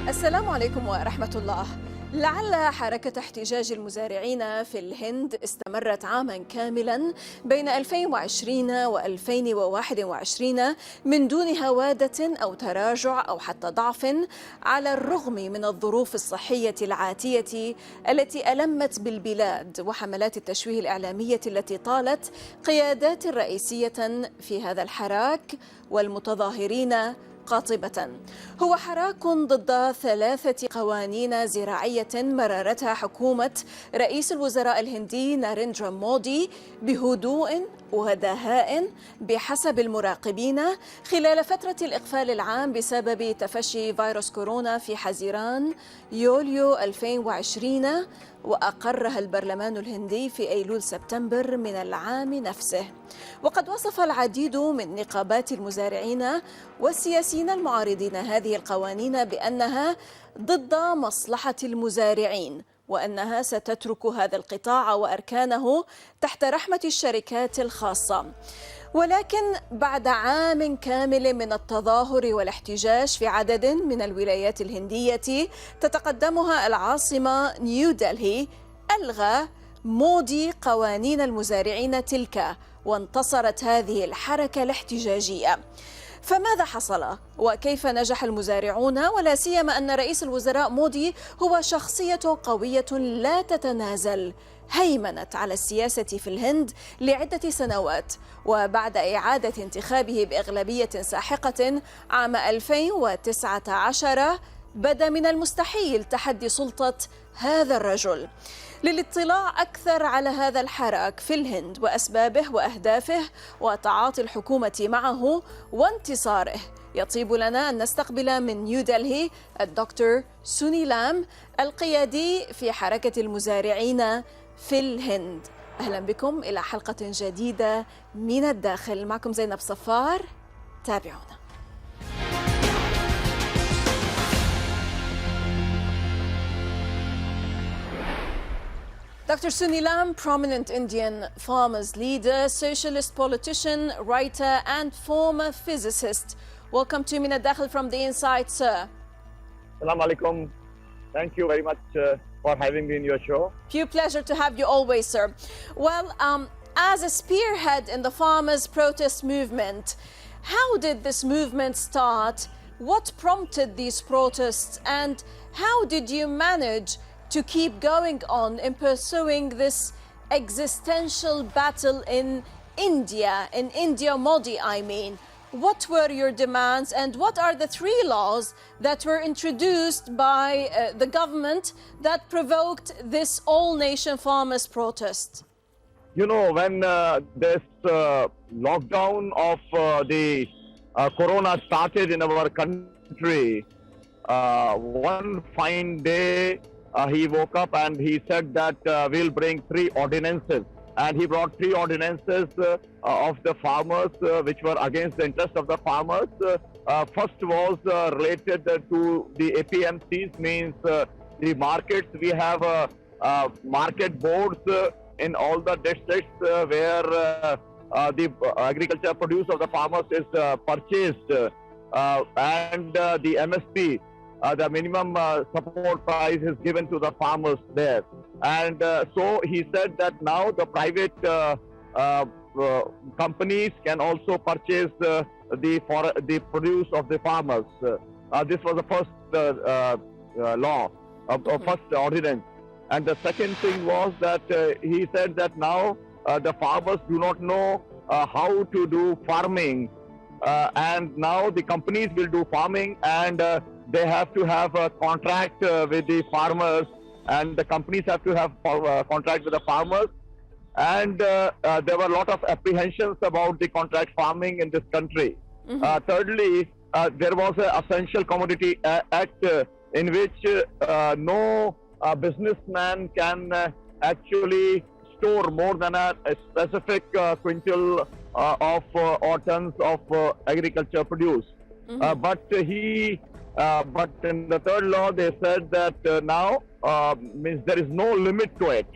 السلام عليكم ورحمة الله. لعل حركة احتجاج المزارعين في الهند استمرت عاما كاملا بين 2020 و2021 من دون هوادة أو تراجع أو حتى ضعف، على الرغم من الظروف الصحية العاتية التي ألمت بالبلاد وحملات التشويه الإعلامية التي طالت قيادات رئيسية في هذا الحراك والمتظاهرين قاطبة. هو حراك ضد 3 قوانين زراعية مررتها حكومة رئيس الوزراء الهندي ناريندرا مودي بهدوء ودهاء بحسب المراقبين خلال فترة الإقفال العام بسبب تفشي فيروس كورونا في حزيران يوليو 2020، وأقرها البرلمان الهندي في أيلول سبتمبر من العام نفسه. وقد وصف العديد من نقابات المزارعين والسياسيين المعارضين هذه القوانين بأنها ضد مصلحة المزارعين، وأنها ستترك هذا القطاع وأركانه تحت رحمة الشركات الخاصة. ولكن بعد عام كامل من التظاهر والاحتجاج في عدد من الولايات الهندية تتقدمها العاصمة نيودلهي، ألغى مودي قوانين المزارعين تلك، وانتصرت هذه الحركة الاحتجاجية. فماذا حصل وكيف نجح المزارعون، ولا سيما أن رئيس الوزراء مودي هو شخصية قوية لا تتنازل، هيمنت على السياسة في الهند لعدة سنوات، وبعد إعادة انتخابه بأغلبية ساحقة عام 2019 بدا من المستحيل تحدي سلطة هذا الرجل. للاطلاع أكثر على هذا الحراك في الهند وأسبابه وأهدافه وتعاطي الحكومة معه وانتصاره، يطيب لنا أن نستقبل من نيودلهي الدكتور سونيلام، القيادي في حركة المزارعين في الهند. أهلا بكم إلى حلقة جديدة من الداخل. معكم زينب صفار، تابعونا. Dr. Sonilam, prominent Indian farmers leader, socialist politician, writer and former physicist. Welcome to Min al-Dakhil from the inside, sir. Assalamu alaikum. Thank you very much for having me in your show. Pure pleasure to have you always, sir. Well, as a spearhead in the farmers' protest movement, how did this movement start? What prompted these protests? And how did you manage to keep going on in pursuing this existential battle in India, Modi, I mean? What were your demands and what are the 3 laws that were introduced by the government that provoked this all-nation farmers' protest? You know, when this lockdown of the corona started in our country, one fine day, he woke up and he said that we'll bring 3 ordinances. And he brought 3 ordinances of the farmers which were against the interest of the farmers. First was related to the APMCs, means the markets. We have market boards in all the districts where the agriculture produce of the farmers is purchased, and the MSP, the minimum support price, is given to the farmers there. And so he said that now the private companies can also purchase the produce of the farmers. This was the first law, first ordinance. And the second thing was that he said that now the farmers do not know how to do farming, and now the companies will do farming, and they have to have a contract with the farmers, and the companies have to have contract with the farmers. And there were a lot of apprehensions about the contract farming in this country. Thirdly, there was an Essential Commodity Act in which no businessman can actually store more than a specific quintal of or tons of agriculture produce. But in the third law, they said that now means there is no limit to it.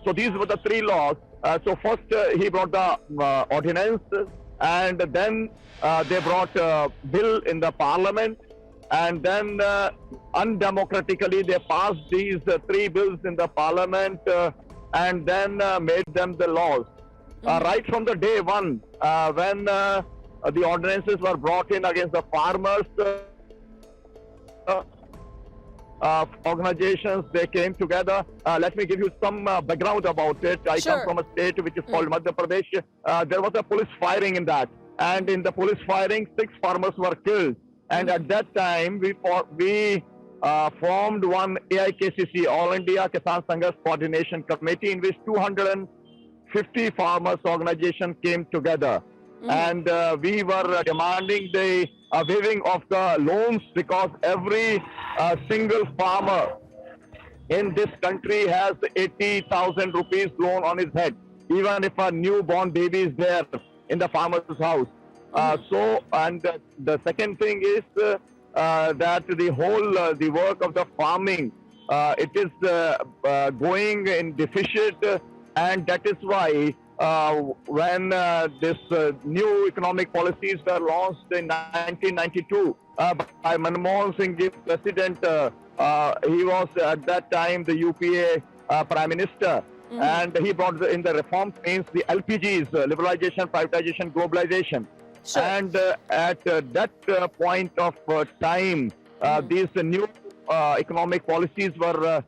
So these were the 3 laws. So first he brought the ordinance, and then they brought a bill in the parliament, and then undemocratically they passed these three bills in the parliament and then made them the laws. Right from the day one, when the ordinances were brought in against the farmers, organizations, they came together. Let me give you some background about it. I come from a state which is called Madhya Pradesh. There was a police firing in that. And in the police firing, 6 farmers were killed. And at that time, we formed one AIKCC, All India Kisan Sanghas Coordination Committee, in which 250 farmers organization came together. And we were demanding the waiving of the loans, because every single farmer in this country has 80,000 rupees loan on his head, even if a newborn baby is there in the farmer's house. The second thing is that the whole the work of the farming, it is going in deficit, and that is why when this new economic policies were launched in 1992 by Manmohan Singh, the president, he was at that time the UPA Prime Minister, and he brought in the reforms, means the LPGs, liberalization, privatization, globalization. And at that point of time, these new economic policies were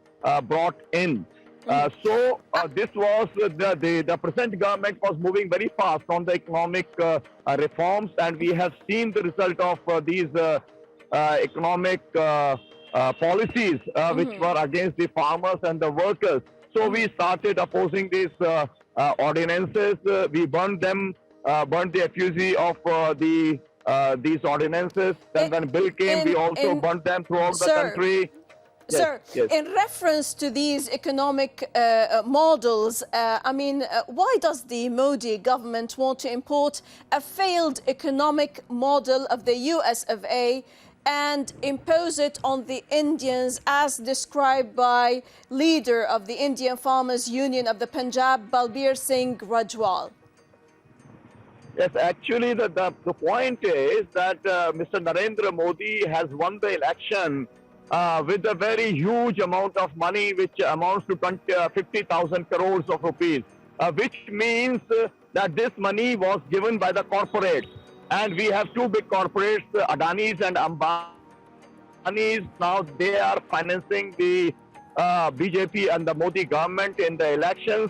brought in. This was the present government was moving very fast on the economic reforms, and we have seen the result of these economic policies which were against the farmers and the workers. So we started opposing these ordinances. We burned them, burned the effigy of these ordinances. Then when bill came, we also burned them throughout the country. Sir, in reference to these economic models, why does the Modi government want to import a failed economic model of the US of A and impose it on the Indians, as described by leader of the Indian Farmers Union of the Punjab, Balbir Singh Rajwal? Yes, actually the point is that Mr. Narendra Modi has won the election with a very huge amount of money, which amounts to 50,000 crores of rupees, which means that this money was given by the corporates. And we have two big corporates, Adani's and Ambani's. Now they are financing the BJP and the Modi government in the elections.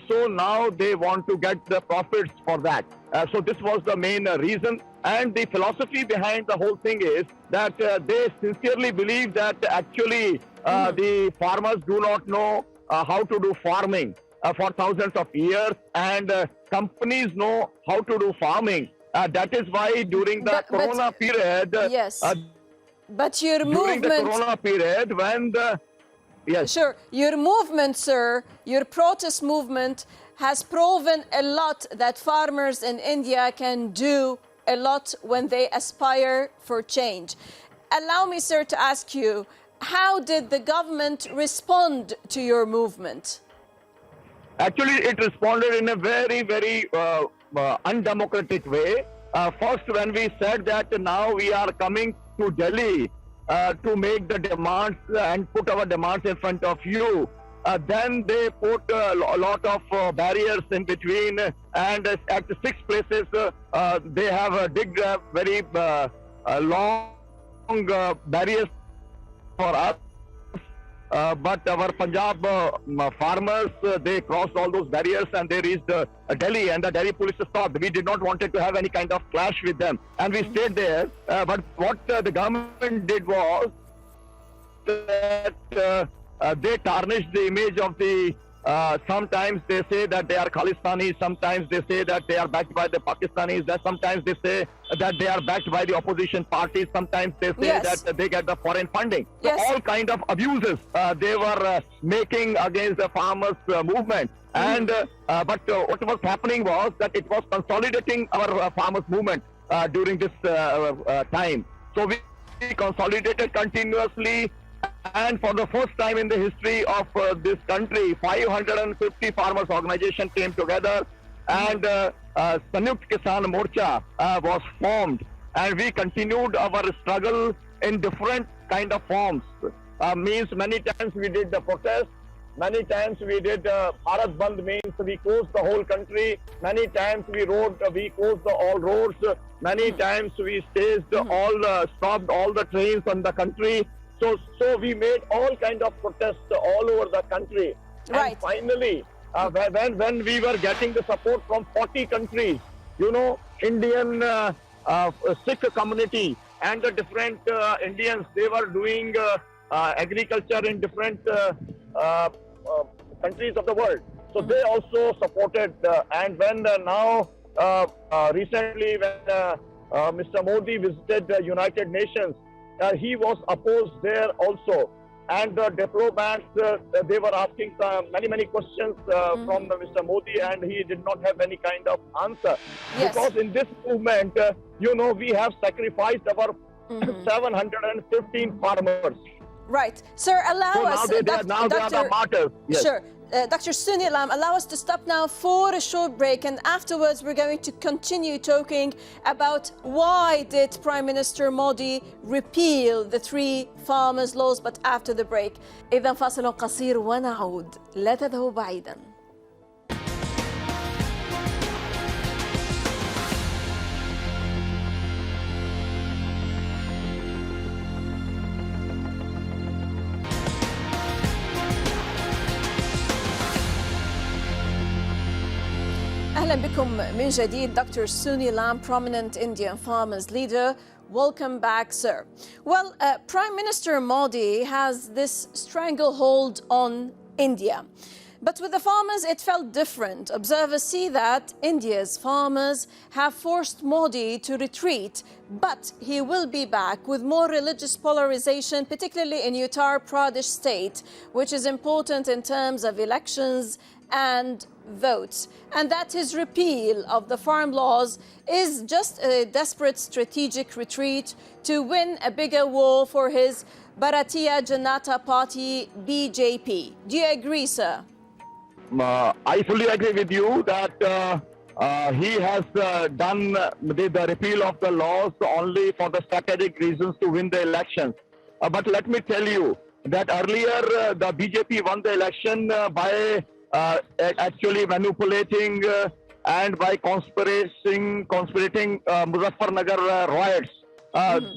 So now they want to get the profits for that. So this was the main reason. And the philosophy behind the whole thing is that they sincerely believe that actually the farmers do not know how to do farming for thousands of years, and companies know how to do farming. That is why during the Corona period... Yes. But your movement... During the Corona period, when the... Yes. Sure. Your movement, sir, your protest movement has proven a lot that farmers in India can do a lot when they aspire for change. Allow me, sir, to ask you, how did the government respond to your movement? Actually, it responded in a very, very undemocratic way. First, when we said that now we are coming to Delhi to make the demands and put our demands in front of you, then they put a lot of barriers in between, and at 6 places they have digged very long barriers for us. But our Punjab farmers, they crossed all those barriers and they reached Delhi, and the Delhi police stopped. We did not want to have any kind of clash with them, and we stayed there. But what the government did was that they tarnished the image of the, sometimes they say that they are Khalistanis, sometimes they say that they are backed by the Pakistanis, that sometimes they say that they are backed by the opposition parties, sometimes they say that they get the foreign funding. So all kind of abuses they were making against the farmers movement. And but what was happening was that it was consolidating our farmers movement during this time. So we consolidated continuously. And for the first time in the history of this country, 550 farmers organization came together, and Sanyukt Kisan Morcha was formed, and we continued our struggle in different kind of forms. Means many times we did the protest, many times we did Bharat Bandh, means we closed the whole country. Many times we closed all roads. Many times we staged stopped all the trains on the country. So we made all kind of protests all over the country. Right. And finally, when we were getting the support from 40 countries, Indian Sikh community and the different Indians, they were doing agriculture in different countries of the world. So they also supported. And when recently when Mr. Modi visited the United Nations, he was opposed there also. And the diplomats, they were asking many questions from Mr. Modi, and he did not have any kind of answer. Yes. Because in this movement, we have sacrificed our 715 farmers. Right. Sir, allow So us... now they are the martyrs. Yes. Sure. Dr. Sونيلام, allow us to stop now for a short break, and afterwards we're going to continue talking about why did Prime Minister Modi repeal the 3 farmers' laws, but after the break. إذا فاصل قصير ونعود، لا تذهبوا بعيدا. أهلا بكم من جديد. Dr. Sونيلام, prominent Indian farmers leader. Welcome back, sir. Well, Prime Minister Modi has this stranglehold on India. But with the farmers, it felt different. Observers see that India's farmers have forced Modi to retreat, but he will be back with more religious polarization, particularly in Uttar Pradesh state, which is important in terms of elections and votes. And that his repeal of the farm laws is just a desperate strategic retreat to win a bigger war for his Bharatiya Janata Party, BJP. Do you agree, sir? I fully agree with you that he has done the repeal of the laws only for the strategic reasons to win the elections. But let me tell you that earlier the BJP won the election by actually manipulating and by conspirating Muzaffarnagar riots.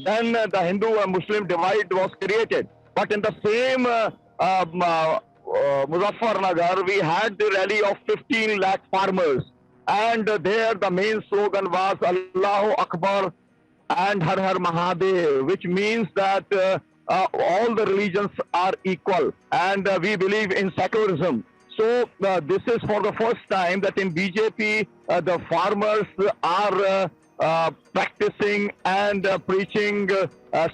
Then the Hindu and Muslim divide was created. But in the same Muzaffarnagar, we had the rally of 15 lakh farmers. And there the main slogan was Allahu Akbar and Har Har Mahadev, which means that all the religions are equal. And we believe in secularism. So this is for the first time that in BJP, the farmers are practicing and preaching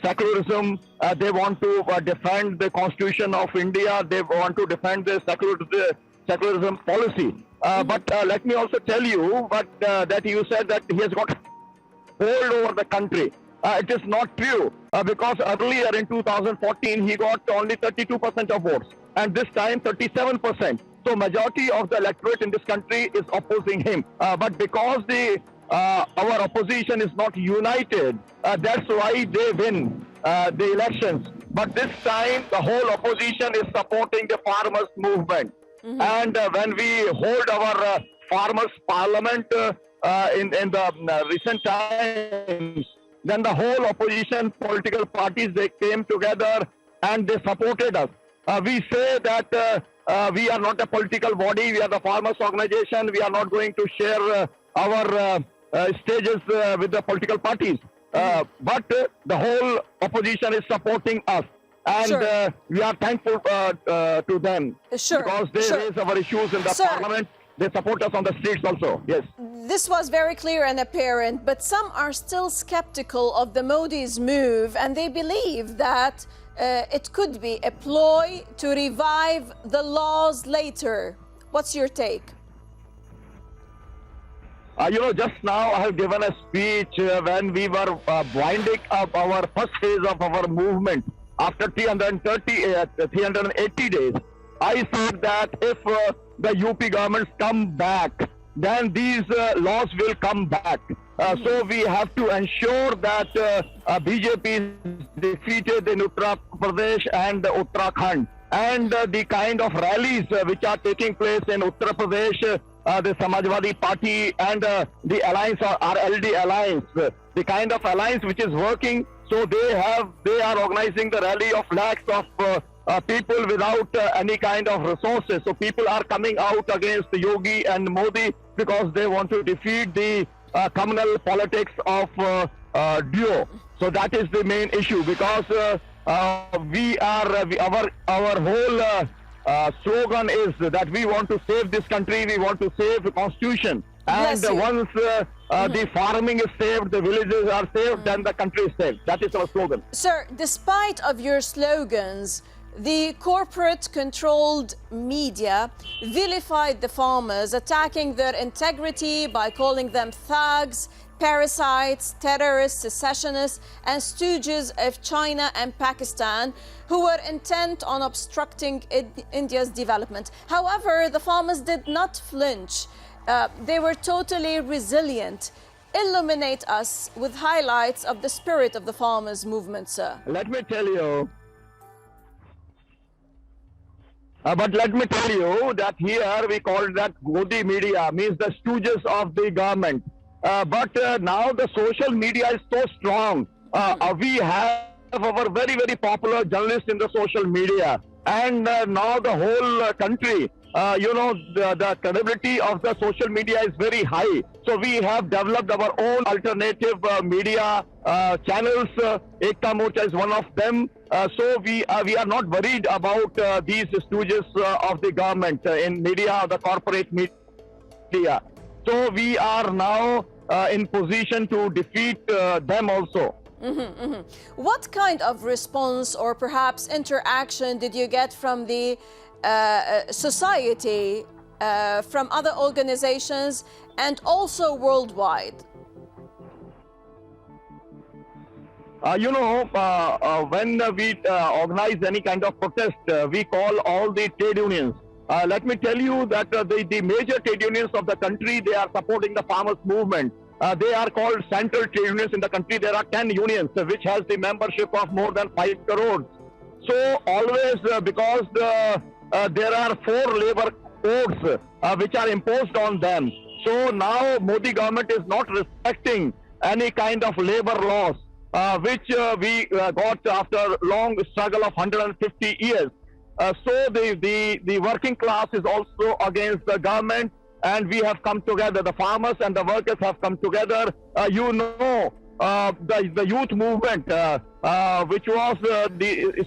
secularism. They want to defend the Constitution of India. They want to defend the secularism policy. But let me also tell you that you said that he has got hold over the country. It is not true because earlier in 2014 he got only 32% of votes, and this time 37%. So majority of the electorate in this country is opposing him. But because our opposition is not united, that's why they win the elections. But this time the whole opposition is supporting the farmers' movement. And when we hold our farmers' parliament in the recent times, then the whole opposition political parties, they came together and they supported us. We say that we are not a political body, we are the farmers' organization. We are not going to share our stages with the political parties. But the whole opposition is supporting us. And we are thankful to them because they raise our issues in the parliament. They support us on the streets also. Yes. This was very clear and apparent, but some are still skeptical of the Modi's move, and they believe that it could be a ploy to revive the laws later. What's your take? Just now I have given a speech when we were winding up our first phase of our movement after 380 days. I said that if the UP governments come back, then these laws will come back. So we have to ensure that BJP is defeated in Uttar Pradesh and Uttarakhand. And the kind of rallies which are taking place in Uttar Pradesh, the Samajwadi Party and the alliance or RLD alliance, the kind of alliance which is working. So they are organizing the rally of lakhs of people without any kind of resources. So people are coming out against Yogi and Modi because they want to defeat the communal politics of duo. So that is the main issue, because our whole slogan is that we want to save this country, we want to save the constitution. And once the farming is saved, the villages are saved, then the country is saved. That is our slogan. Sir, despite of your slogans, the corporate-controlled media vilified the farmers, attacking their integrity by calling them thugs, parasites, terrorists, secessionists, and stooges of China and Pakistan, who were intent on obstructing India's development. However, the farmers did not flinch. They were totally resilient. Illuminate us with highlights of the spirit of the farmers' movement, sir. Let me tell you. But let me tell you that here we call that Modi media, means the stooges of the government. But now the social media is so strong. We have our very, very popular journalists in the social media. And now the whole country, the credibility of the social media is very high. So we have developed our own alternative media channels. Ekta Morcha is one of them. So we are not worried about these stooges of the government in media, the corporate media. So we are now in position to defeat them also. What kind of response or perhaps interaction did you get from the society, from other organizations, and also worldwide? When we organize any kind of protest, we call all the trade unions. Let me tell you that the major trade unions of the country, they are supporting the farmers' movement. They are called central trade unions in the country. There are 10 unions which has the membership of more than 5 crores. So always because there are 4 labor codes which are imposed on them. So now Modi government is not respecting any kind of labor laws which we got after long struggle of 150 years. So the working class is also against the government, and we have come together. The farmers and the workers have come together. The youth movement, which was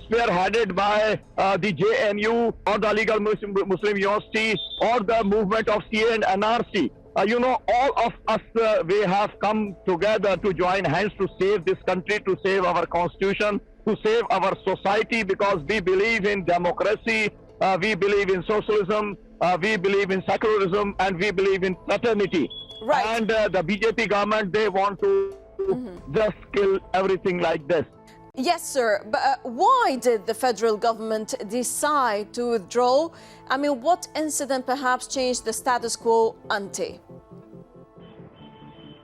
spearheaded by the JNU or the Legal Muslim University or the movement of CA and NRC. All of us, we have come together to join hands to save this country, to save our constitution, to save our society, because we believe in democracy, we believe in socialism, we believe in secularism, and we believe in fraternity. Right. And the BJP government, they want to just kill everything like this. Yes, sir. But why did the federal government decide to withdraw? I mean, what incident perhaps changed the status quo ante?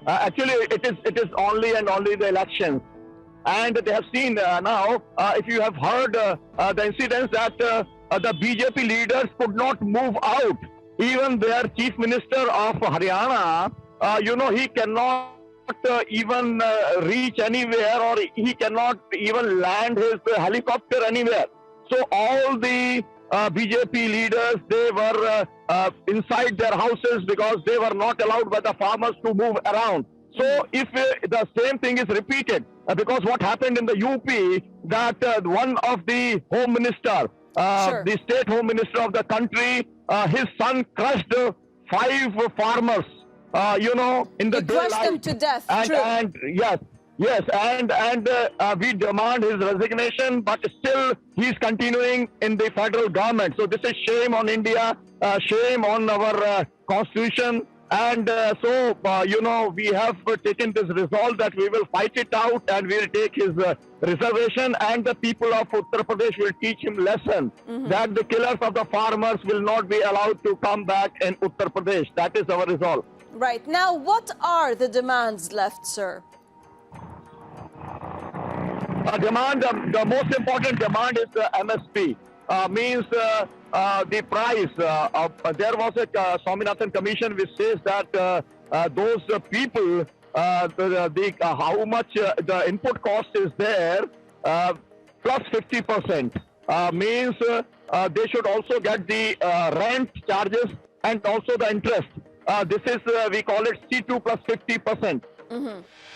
Actually, it is only and only the elections. And they have seen now, if you have heard the incidents that the BJP leaders could not move out. Even their chief minister of Haryana, he cannot even reach anywhere, or he cannot even land his helicopter anywhere. So all the BJP leaders, they were inside their houses because they were not allowed by the farmers to move around. So if the same thing is repeated, because what happened in the UP, that one of the home minister, the state home minister of the country, his son crushed 5 farmers, in the daylight. Crushed them to death. And yes, and we demand his resignation, but still he's continuing in the federal government. So this is shame on India, shame on our constitution. And we have taken this resolve that we will fight it out, and we will take his reservation, and the people of Uttar Pradesh will teach him lesson that the killers of the farmers will not be allowed to come back in Uttar Pradesh. That is our resolve. Right. Now, what are the demands left, sir? The most important demand is the MSP. Means the price. There was a Swaminathan Commission which says that those people, how much the input cost is there, plus 50%. Means they should also get the rent charges and also the interest. This is, we call it C2 plus 50%.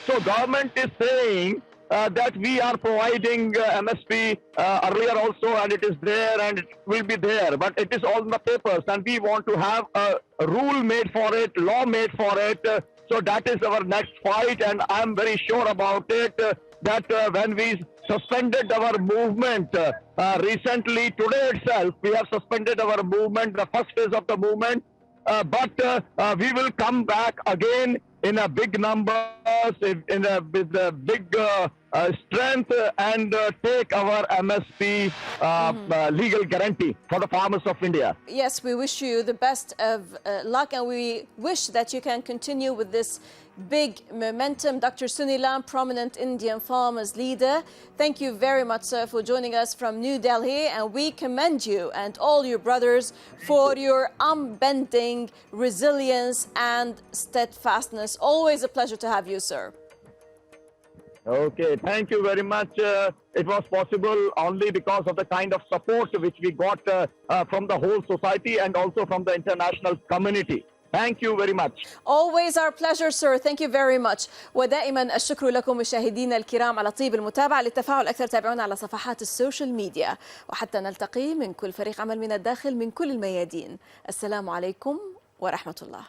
So government is saying that we are providing MSP earlier also, and it is there and it will be there, but it is all in the papers, and we want to have a rule made for it, law made for it. So that is our next fight, and I'm very sure about it that when we suspended our movement recently, today itself, we have suspended our movement, the first phase of the movement, but we will come back again in a big numbers, with a big strength, and take our MSP legal guarantee for the farmers of India. Yes, we wish you the best of luck, and we wish that you can continue with this big momentum. Dr. Sونیلام, prominent Indian farmers leader, thank you very much, sir, for joining us from New Delhi, and we commend you and all your brothers for your unbending resilience and steadfastness. Always a pleasure to have you, sir. Okay, thank you very much. It was possible only because of the kind of support which we got from the whole society and also from the international community. Thank you very much. Always our pleasure, sir. Thank you very much. ودائما الشكر لكم مشاهدينا الكرام على طيب المتابعة. للتفاعل أكثر تابعونا على صفحات السوشيال ميديا، وحتى نلتقي من كل فريق عمل من الداخل من كل الميادين. السلام عليكم ورحمة الله.